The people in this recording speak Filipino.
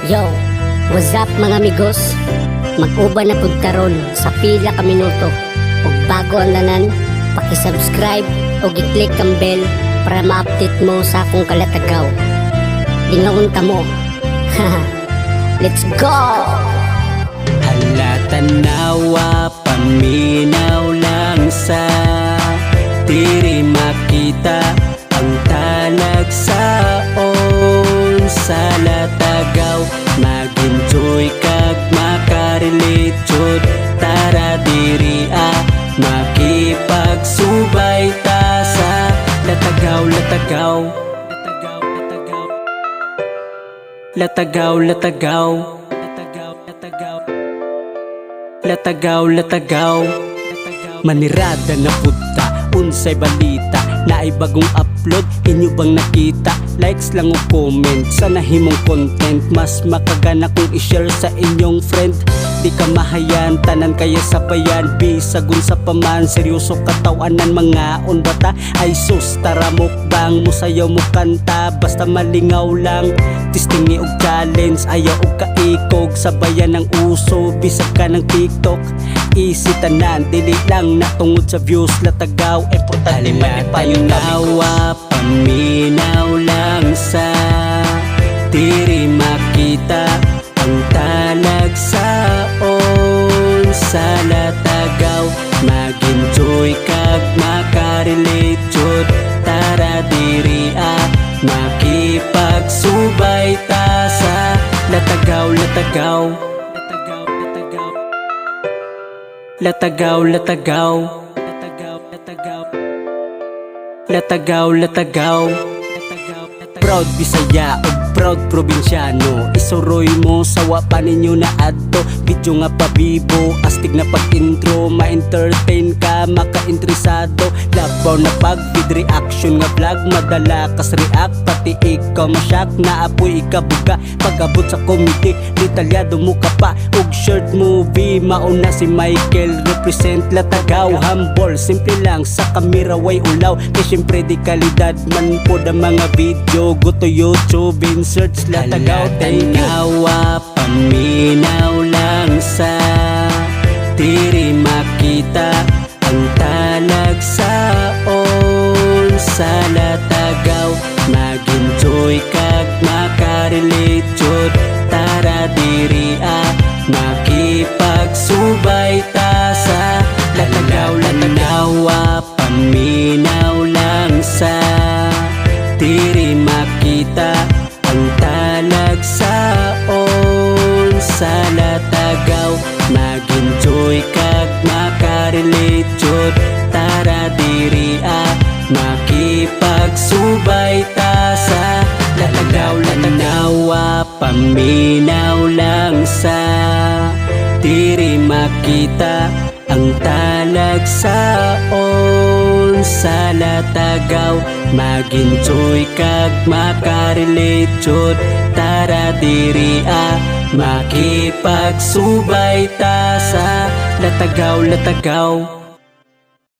Yo, what's up mga amigos? Mag-uban na pud karon sa pila ka minuto. Ug bago ang tanan, paki-subscribe ug i-click ang bell para ma-update mo sa akong kalatagaw. Lingaon ka mo. Let's go! Halatanawa, paminaw lang sa diri makita ang talagsaon sa latagaw. Mag-enjoy kag makarelate jud, tara diri makipagsubay ta sa latagaw, latagaw. Latagaw, latagaw. Latagaw, latagaw. Manirada na puta, unsay balita, naay bagong upload, inyo bang nakita? Likes lang o comment sa nahimong content, mas makagana kung i-share sa inyong friend. Di ka mahayan, tanan kaya sabayan, bisagun sa paman, seryoso katawanan, mga bata. Ay sus, tara mukbang, musayaw mo kanta, basta malingaw lang. Tistingi og challenge, ayaw og kaikog, sabayan ng uso, bisag ka ng TikTok. Easy tanan, dili lang natungod sa views, latagaw, importante manipayon nawa, paminaw lang sa diri makita ang talagsaon sa latagaw. Mag-enjoy kag makarelate jud, tara diri makipagsubay ta sa latagaw, latagaw. Latagaw, latagaw. Latagaw, latagaw. Proud Bisaya o proud probinsyano, isuroy mo sawa pa ninyo na adto. Video nga pabibo, astig na pag-intro, ma-entertain ka, maka-interesado. Labaw na pag-vid reaction nga vlog, madala kas react, pati ikaw masyak, naapoy ikabuga. Pag-abot sa comedy, detalyado mo ka pa, og short movie, mauna si Michael, represent latagaw. Humble, simple lang, sa kamera way ulaw, kay syempre di kalidad man po da mga video. Go to YouTube, search latagaw. Tanawa, paminaw lang sa diri makita ang talagsaon sa latagaw. Mag-enjoy kag makarelate jud, tara diri makipagsubay ta sa latagaw, latagawa, paminaw lang sa diri makita ang talagsaon sa latagaw. Mag-enjoy kag makarelate jud, tara diri makipagsubay ta sa latagaw, latagawa, paminaw lang sa diri makita ang talagsaon sa latagaw. Mag-enjoy kag makarelate jud, tara diri makipagsubay ta sa latagaw, latagaw.